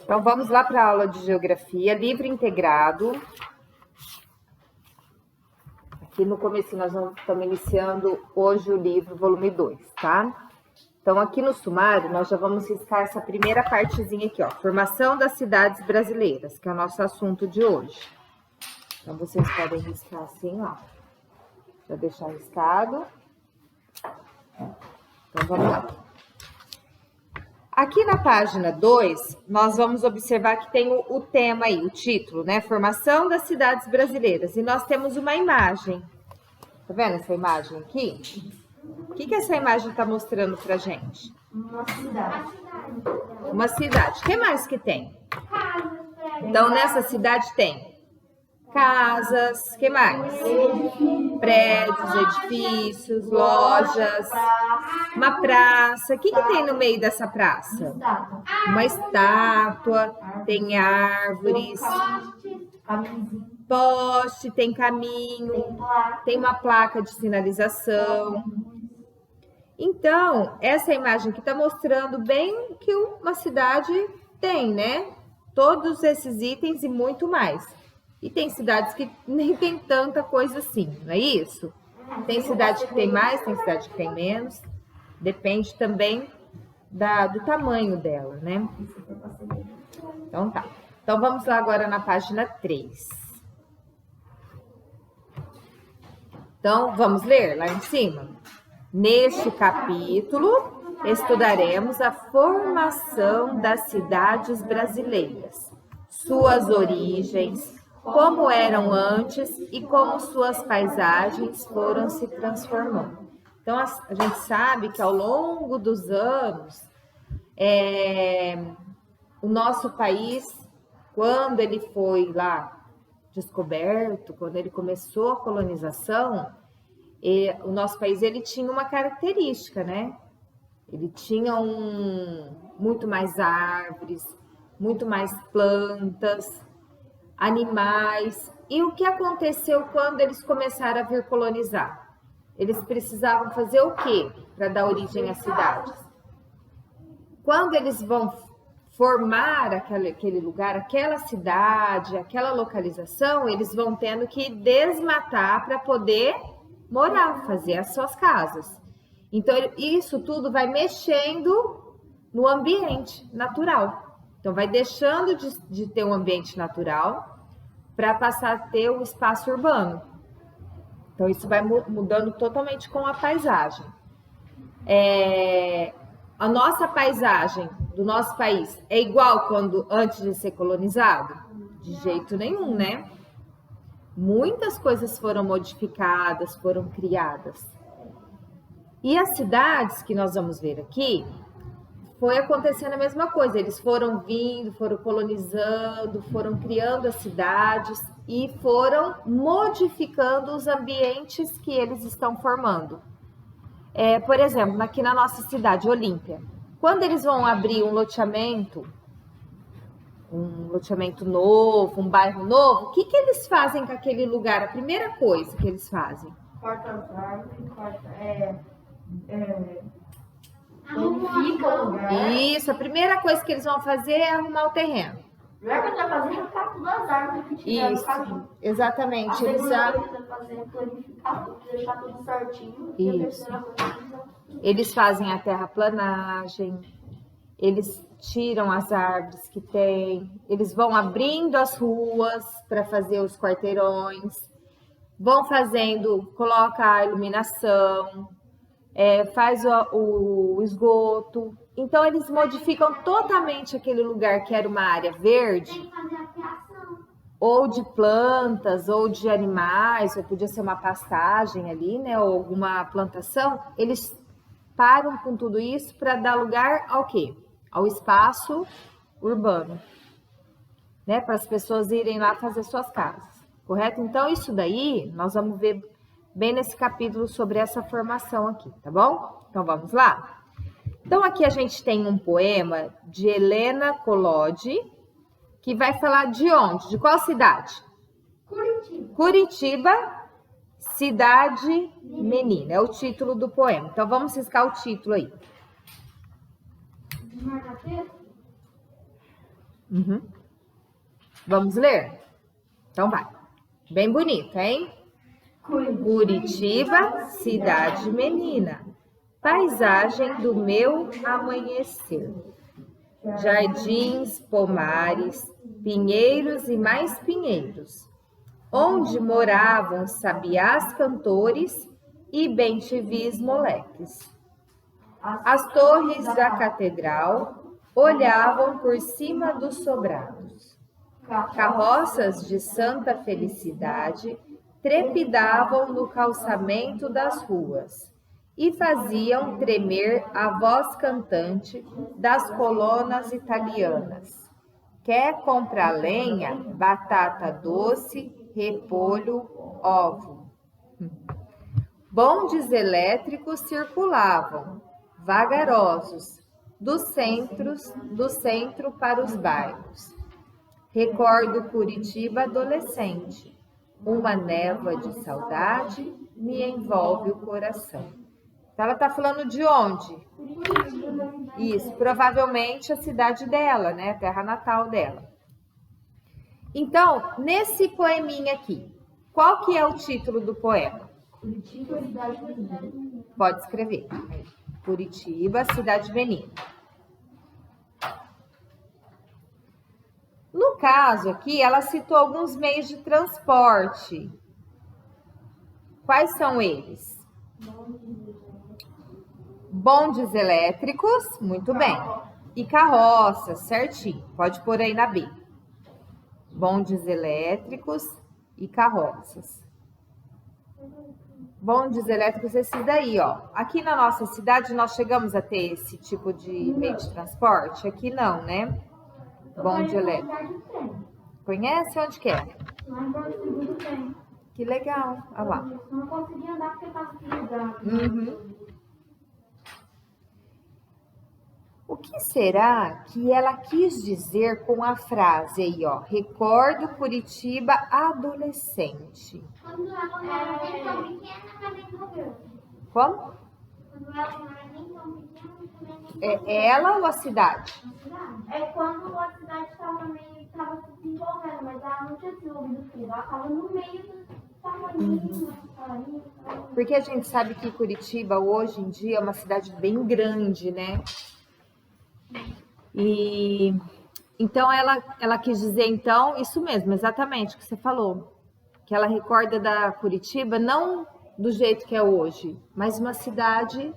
Então, vamos lá para a aula de Geografia, livro integrado. Aqui no começo nós estamos iniciando hoje o livro volume 2, tá? Então, aqui no sumário, nós já vamos riscar essa primeira partezinha aqui, ó. Formação das cidades brasileiras, que é o nosso assunto de hoje. Então, vocês podem riscar assim, ó. Já deixar riscado. Então, vamos lá. Aqui na página 2, nós vamos observar que tem o tema aí, o título, né? Formação das cidades brasileiras. E nós temos uma imagem. Tá vendo essa imagem aqui? O que essa imagem está mostrando pra gente? Uma cidade. Uma cidade. O que mais que tem? Então, nessa cidade tem casas, o que mais? Prédios, edifícios, lojas, uma praça. O que tem no meio dessa praça? Uma estátua, tem árvores, poste, tem caminho, tem uma placa de sinalização. Então, essa imagem aqui está mostrando bem o que uma cidade tem, né? Todos esses itens e muito mais. E tem cidades que nem tem tanta coisa assim, não é isso? Tem cidade que tem mais, tem cidade que tem menos. Depende também do tamanho dela, né? Então tá. Então vamos lá agora na página 3. Então vamos ler lá em cima? Neste capítulo, estudaremos a formação das cidades brasileiras, suas origens, como eram antes e como suas paisagens foram se transformando. Então, a gente sabe que ao longo dos anos, o nosso país, quando ele foi lá descoberto, quando ele começou a colonização, o nosso país ele tinha uma característica, né? Ele tinha muito mais árvores, muito mais plantas, animais. E o que aconteceu quando eles começaram a vir colonizar? Eles precisavam fazer o quê para dar origem às cidades? Quando eles vão formar aquele lugar, aquela cidade, aquela localização, eles vão tendo que desmatar para poder morar, fazer as suas casas. Então, isso tudo vai mexendo no ambiente natural. Então, vai deixando de ter um ambiente natural para passar a ter o espaço urbano. Então, isso vai mudando totalmente com a paisagem. A nossa paisagem do nosso país é igual antes de ser colonizado? De jeito nenhum, né? Muitas coisas foram modificadas, foram criadas. E as cidades que nós vamos ver aqui, foi acontecendo a mesma coisa. Eles foram vindo, foram colonizando, foram criando as cidades e foram modificando os ambientes que eles estão formando. Por exemplo, aqui na nossa cidade, Olímpia, quando eles vão abrir um loteamento novo, um bairro novo, o que eles fazem com aquele lugar? A primeira coisa que eles fazem? Corta as árvores, fica o lugar. Isso, a primeira coisa que eles vão fazer é arrumar o terreno. O lugar que eles vão fazer é arrancar todas as árvores que tiveram no caminho. Exatamente. A segunda coisa que eles vão fazer é planificar tudo, deixar tudo certinho. E a terceira coisa eles fazem a terraplanagem, eles tiram as árvores que tem, eles vão abrindo as ruas para fazer os quarteirões, vão coloca a iluminação, faz o esgoto. Então, eles modificam totalmente aquele lugar que era uma área verde, ou de plantas, ou de animais, ou podia ser uma pastagem ali, né, ou alguma plantação. Eles param com tudo isso para dar lugar ao quê? Ao espaço urbano, né, para as pessoas irem lá fazer suas casas, correto? Então, isso daí, nós vamos ver bem nesse capítulo sobre essa formação aqui, tá bom? Então, vamos lá? Então, aqui a gente tem um poema de Helena Collodi, que vai falar de onde? De qual cidade? Curitiba. Curitiba, cidade menina, é o título do poema. Então, vamos riscar o título aí. Uhum. Vamos ler? Então vai. Bem bonito, hein? Curitiba, cidade menina, paisagem do meu amanhecer. Jardins, pomares, pinheiros e mais pinheiros, onde moravam sabiás cantores e bem-te-vis moleques. As torres da catedral olhavam por cima dos sobrados. Carroças de santa felicidade trepidavam no calçamento das ruas e faziam tremer a voz cantante das colonas italianas. Quer comprar lenha, batata doce, repolho, ovo. Bondes elétricos circulavam, vagarosos, do centro para os bairros. Recordo Curitiba adolescente. Uma névoa de saudade me envolve o coração. Então, ela está falando de onde? Isso, provavelmente a cidade dela, né? A terra natal dela. Então, nesse poeminha aqui, qual que é o título do poema? Curitiba, cidade menina. Pode escrever. Curitiba, cidade menina. No caso aqui, ela citou alguns meios de transporte. Quais são eles? Bondes elétricos, muito bem. E carroças, certinho. Pode pôr aí na B. Bondes elétricos e carroças. Bondes elétricos, esses daí, ó. Aqui na nossa cidade, nós chegamos a ter esse tipo de meio de transporte? Aqui não, né? Bonde elétrico. Conhece? Onde que é? Lá em Porto Seguro tem. Que legal. Olha lá. Eu não consegui andar porque tá frio. Uhum. O que será que ela quis dizer com a frase aí, ó? Recordo Curitiba adolescente. Quando ela não era nem tão pequena, mas nem tão grande. Como? Quando ela não era nem tão pequena, também nem tão grande. É ela ou a cidade? É quando a cidade estava se desenvolvendo, mas ela não tinha desenvolvido tudo. Ela estava no meio do tamanho, Porque a gente sabe que Curitiba hoje em dia é uma cidade bem grande, né? E então ela quis dizer então isso mesmo, exatamente o que você falou, que ela recorda da Curitiba não do jeito que é hoje, mas uma cidade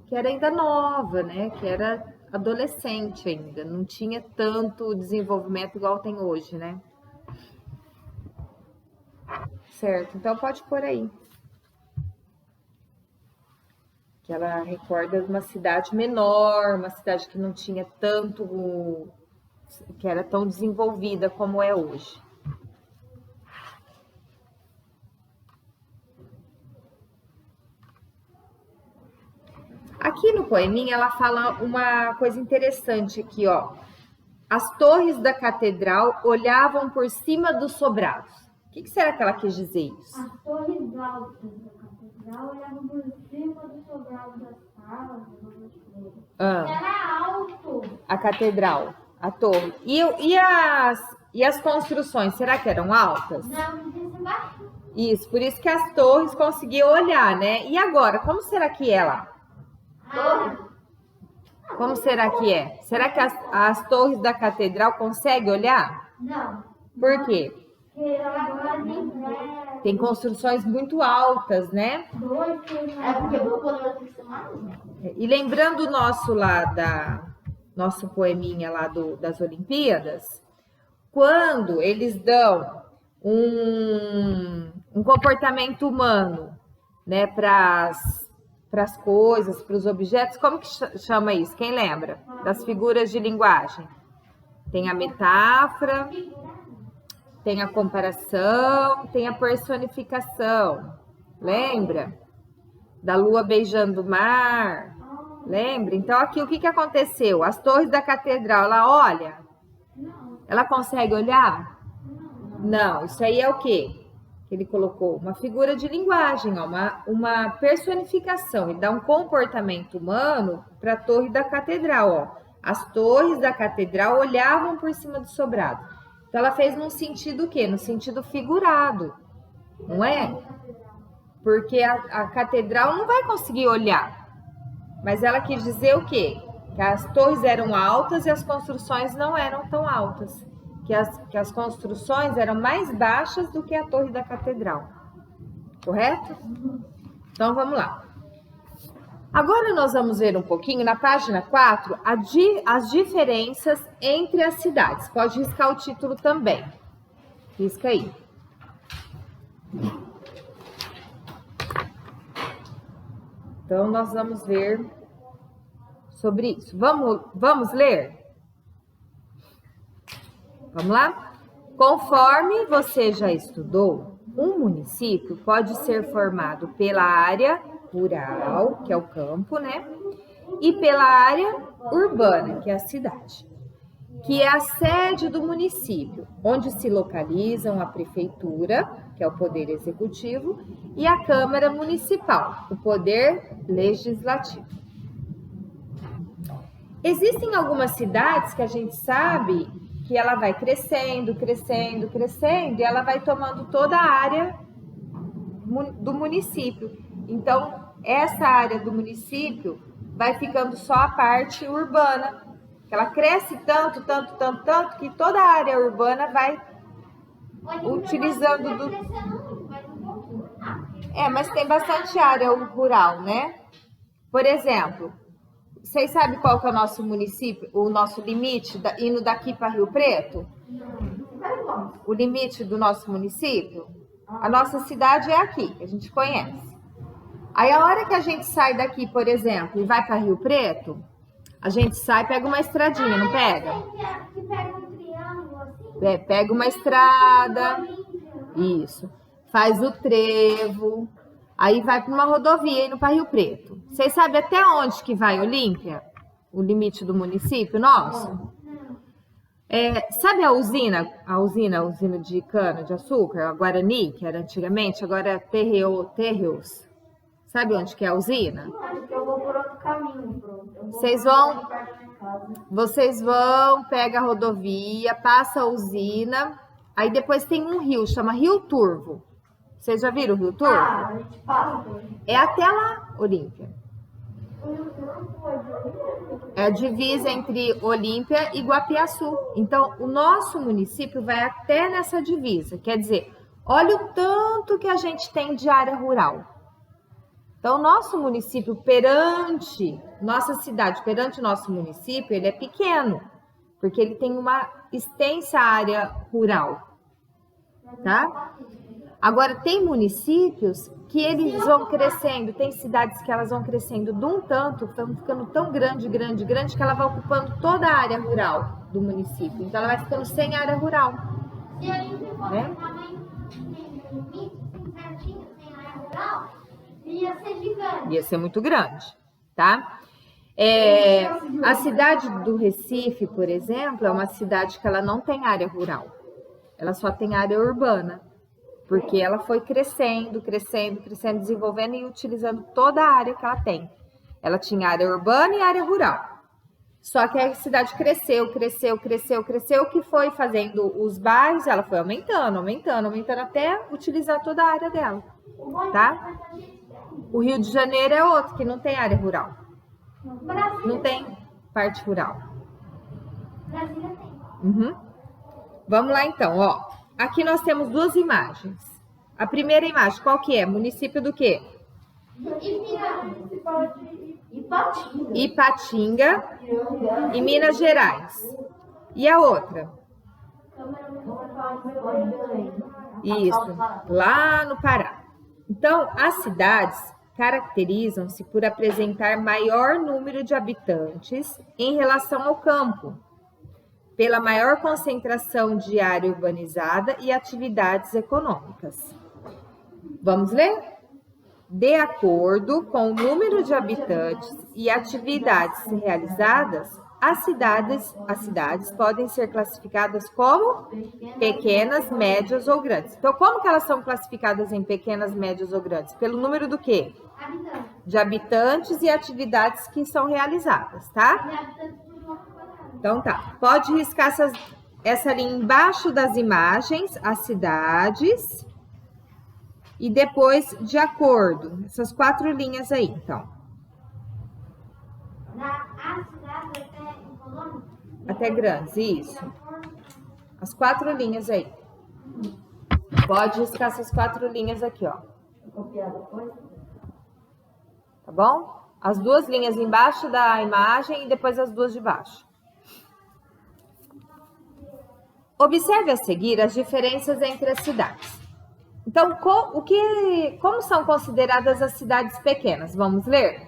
que era ainda nova, né? Que era adolescente ainda, não tinha tanto desenvolvimento igual tem hoje, né? Certo, então pode pôr aí. Que ela recorda uma cidade menor, uma cidade que não tinha tanto, que era tão desenvolvida como é hoje. Aqui no poeminha ela fala uma coisa interessante aqui, ó. As torres da catedral olhavam por cima dos sobrados. O que será que ela quis dizer isso? As torres altas da catedral olhavam por cima do sobrado das salas. Era alto. A catedral, a torre. E as construções, será que eram altas? Não, disse baixo. Isso, por isso que as torres conseguiam olhar, né? E agora, como será que é lá? Como será que é? Será que as torres da catedral conseguem olhar? Não. Por quê? Porque agora tem prédio. Tem construções muito altas, né? É porque eu vou poder acostumar. E lembrando o nosso lá nosso poeminha lá das Olimpíadas, quando eles dão um comportamento humano, né, para as coisas, para os objetos, como que chama isso? Quem lembra? Das figuras de linguagem. Tem a metáfora, tem a comparação, tem a personificação. Lembra? Da lua beijando o mar. Lembra? Então, aqui o que aconteceu? As torres da catedral, ela olha? Ela consegue olhar? Não. Isso aí é o quê? Ele colocou uma figura de linguagem, ó, uma personificação. Ele dá um comportamento humano para a torre da catedral. Ó. As torres da catedral olhavam por cima do sobrado. Então, ela fez no sentido o quê? No sentido figurado, não é? Porque a catedral não vai conseguir olhar. Mas ela quis dizer o quê? Que as torres eram altas e as construções não eram tão altas. Que as construções eram mais baixas do que a torre da catedral. Correto? Então, vamos lá. Agora nós vamos ver um pouquinho, na página 4, as diferenças entre as cidades. Pode riscar o título também. Risca aí. Então, nós vamos ver sobre isso. Vamos ler? Vamos lá? Conforme você já estudou, um município pode ser formado pela área rural, que é o campo, né? E pela área urbana, que é a cidade, que é a sede do município, onde se localizam a prefeitura, que é o poder executivo, e a Câmara Municipal, o poder legislativo. Existem algumas cidades que a gente sabe que ela vai crescendo, crescendo, crescendo, e ela vai tomando toda a área do município. Então, essa área do município vai ficando só a parte urbana. Ela cresce tanto, tanto, tanto, tanto, que toda a área urbana vai utilizando do... mas tem bastante área rural, né? Por exemplo, vocês sabem qual que é o nosso município, o nosso limite, indo daqui para Rio Preto? O limite do nosso município? A nossa cidade é aqui, que a gente conhece. Aí, a hora que a gente sai daqui, por exemplo, e vai para Rio Preto, a gente sai, pega uma estradinha, não pega? Que pega um triângulo assim? Pega uma estrada, isso, faz o trevo, aí vai para uma rodovia indo para Rio Preto. Vocês sabem até onde que vai Olímpia? O limite do município nosso? Sabe a usina de cana de açúcar, a Guarani, que era antigamente, agora é Terreus. Sabe onde que é a usina? Acho que eu vou por outro caminho, Vocês vão, pega a rodovia, passa a usina, aí depois tem um rio, chama Rio Turvo. Vocês já viram o Rio Turvo? A gente passa. É até lá, Olímpia. É a divisa entre Olímpia e Guapiaçu. Então, o nosso município vai até nessa divisa. Quer dizer, olha o tanto que a gente tem de área rural. Então, nosso município perante nossa cidade, perante o nosso município, ele é pequeno, porque ele tem uma extensa área rural, tá? Agora, tem municípios que eles vão crescendo, tem cidades que elas vão crescendo de um tanto, estão ficando tão grande, que ela vai ocupando toda a área rural do município. Então, ela vai ficando sem área rural. Se a gente for né? tamanho limite, certinho, sem área rural, ia ser gigante. Ia ser muito grande, tá? A cidade do Recife, por exemplo, é uma cidade que ela não tem área rural. Ela só tem área urbana. Porque ela foi crescendo, crescendo, crescendo, desenvolvendo e utilizando toda a área que ela tem. Ela tinha área urbana e área rural. Só que a cidade cresceu, cresceu, cresceu, cresceu, que foi fazendo os bairros, ela foi aumentando, aumentando, aumentando, até utilizar toda a área dela, tá? O Rio de Janeiro é outro, que não tem área rural. Não tem parte rural. Brasília tem. Uhum. Vamos lá então, ó. Aqui nós temos duas imagens. A primeira imagem, qual que é? Município do quê? Ipatinga, em Minas Gerais. E a outra? Isso, lá no Pará. Então, as cidades caracterizam-se por apresentar maior número de habitantes em relação ao campo, pela maior concentração de área urbanizada e atividades econômicas. Vamos ler? De acordo com o número de habitantes e atividades realizadas, as cidades podem ser classificadas como pequenas, médias ou grandes. Então, como que elas são classificadas em pequenas, médias ou grandes? Pelo número do quê? De habitantes e atividades que são realizadas, tá? Então tá, pode riscar essa linha embaixo das imagens, as cidades, e depois de acordo, essas 4 linhas aí, então. A cidade até econômica? Até grandes, isso. As 4 linhas aí. Pode riscar essas 4 linhas aqui, ó. Copiar depois? Tá bom? As 2 linhas embaixo da imagem e depois as 2 de baixo. Observe a seguir as diferenças entre as cidades. Então, como são consideradas as cidades pequenas? Vamos ler?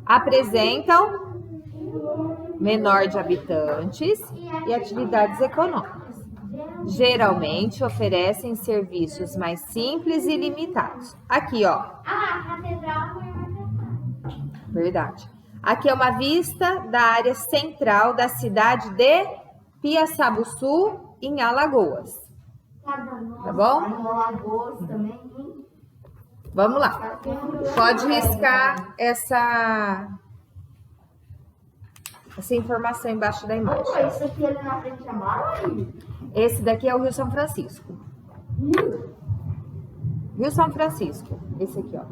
Apresentam menor de habitantes e atividades econômicas. Geralmente oferecem serviços mais simples e limitados. Aqui, ó. A catedral foi uma. Verdade. Aqui é uma vista da área central da cidade de Piaçabuçu, em Alagoas. Tá bom? Alagoas também. Vamos lá. Pode riscar essa informação embaixo da imagem. Isso aqui ali na frente é amarelo? Esse daqui é o Rio São Francisco. Rio São Francisco. Esse aqui, ó.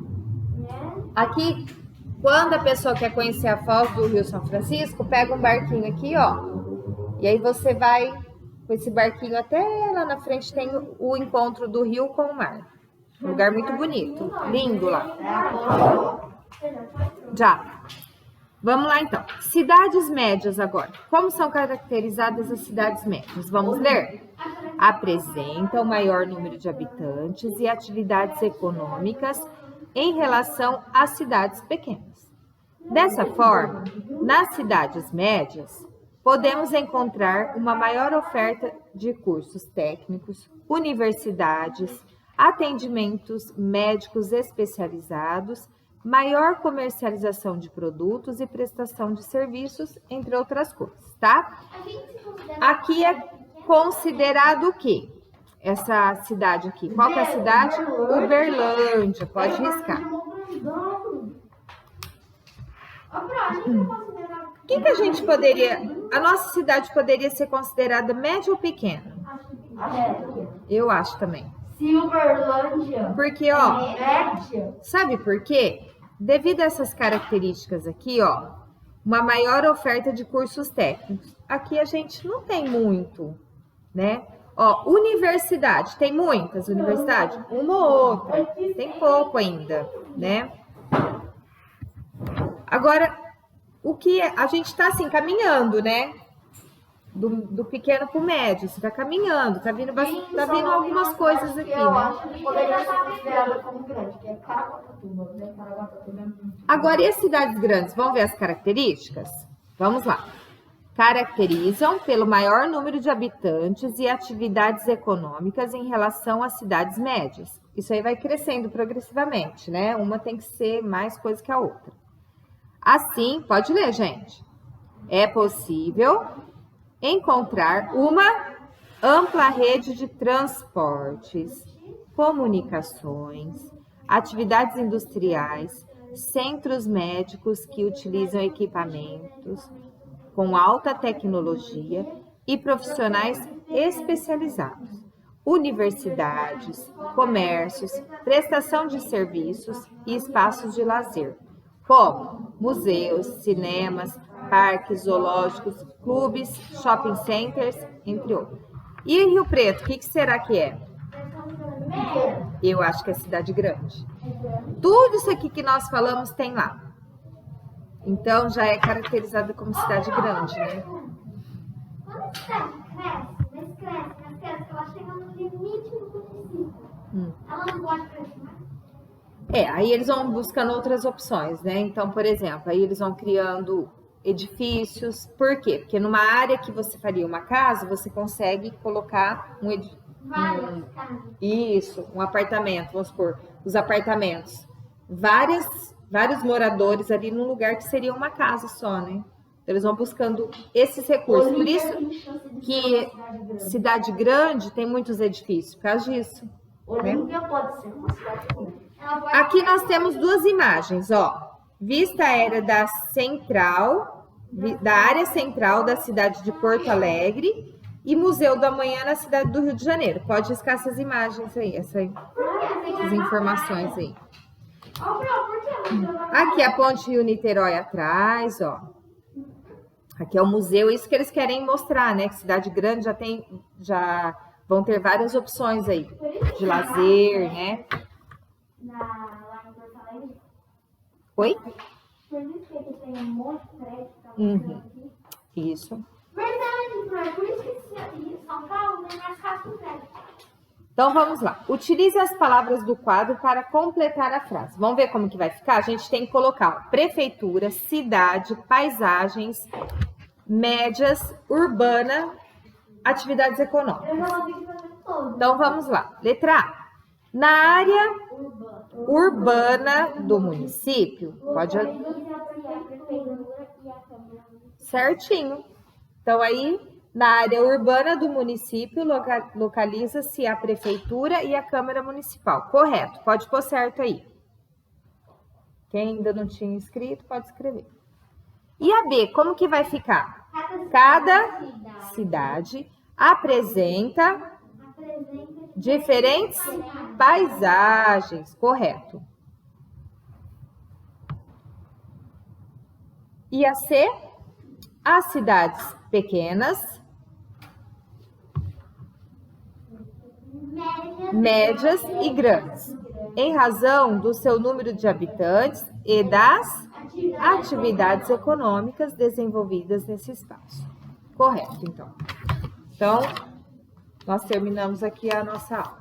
Aqui, quando a pessoa quer conhecer a foz do Rio São Francisco, pega um barquinho aqui, ó. E aí você vai com esse barquinho até lá na frente, tem o encontro do rio com o mar. Um lugar muito bonito, lindo lá. Já. Vamos lá então. Cidades médias agora. Como são caracterizadas as cidades médias? Vamos ler? Apresentam maior número de habitantes e atividades econômicas em relação às cidades pequenas. Dessa forma, nas cidades médias, podemos encontrar uma maior oferta de cursos técnicos, universidades, atendimentos médicos especializados, maior comercialização de produtos e prestação de serviços, entre outras coisas, tá? Aqui é considerado o quê? Essa cidade aqui. Qual que é a cidade? Uberlândia. Pode riscar. O que a gente poderia... A nossa cidade poderia ser considerada média ou pequena? Eu acho também. Uberlândia. Porque, ó... Sabe por quê? Devido a essas características aqui, ó, uma maior oferta de cursos técnicos. Aqui a gente não tem muito, né? Ó, universidade, tem muitas universidades? Uma ou outra, tem pouco ainda, né? Agora, o que a gente tá assim, caminhando, né? Do pequeno para o médio, você tá caminhando, tá vindo algumas coisas aqui, né? Poderia ser considerada como grande, que é Caraguatatuba, né? Caraguatatuba é muito. Agora, e as cidades grandes? Vamos ver as características? Vamos lá. Caracterizam pelo maior número de habitantes e atividades econômicas em relação às cidades médias. Isso aí vai crescendo progressivamente, né? Uma tem que ser mais coisa que a outra. Assim, pode ler, gente. É possível encontrar uma ampla rede de transportes, comunicações, atividades industriais, centros médicos que utilizam equipamentos com alta tecnologia e profissionais especializados, universidades, comércios, prestação de serviços e espaços de lazer, como museus, cinemas, parques zoológicos, clubes, shopping centers, entre outros. E Rio Preto, o que será que é? Eu acho que é cidade grande. Tudo isso aqui que nós falamos tem lá. Então, já é caracterizada como cidade grande, né? Quando a cidade cresce, ela chega no limite do município. Ela não pode crescer mais. Aí eles vão buscando outras opções, né? Então, por exemplo, aí eles vão criando edifícios. Por quê? Porque numa área que você faria uma casa, você consegue colocar um apartamento, vamos supor, os apartamentos. Vários moradores ali num lugar que seria uma casa só, né? Eles vão buscando esses recursos. Por isso que cidade grande tem muitos edifícios, por causa disso. Olímpia pode ser uma cidade grande. Aqui nós temos 2 imagens, ó. Vista aérea da central da área central da cidade de Porto Alegre e Museu do Amanhã na cidade do Rio de Janeiro. Pode riscar essas imagens aí, essas informações aí. Aqui a Ponte Rio-Niterói atrás, ó. Aqui é o museu, isso que eles querem mostrar, né? Que cidade grande já vão ter várias opções aí de lazer, né? Lá em Porto Alegre. Oi? Por isso que aqui tem um monte de prédio. Uhum. Isso. Verdade, por isso que em São Paulo tem mais casa com prédio. Então vamos lá. Utilize as palavras do quadro para completar a frase. Vamos ver como que vai ficar? A gente tem que colocar ó, prefeitura, cidade, paisagens, médias, urbana, atividades econômicas. Eu já ouvi fazer todo. Então vamos lá. Letra A. Na área urbana do município, pode certinho. Então aí, na área urbana do município, localiza-se a prefeitura e a Câmara Municipal. Correto, pode pôr certo aí. Quem ainda não tinha escrito, pode escrever. E a B, como que vai ficar? Cada cidade apresenta diferentes paisagens. Correto. E a C, as cidades pequenas, médias e grandes, em razão do seu número de habitantes e das atividades econômicas desenvolvidas nesse espaço. Correto, então. Então, nós terminamos aqui a nossa aula.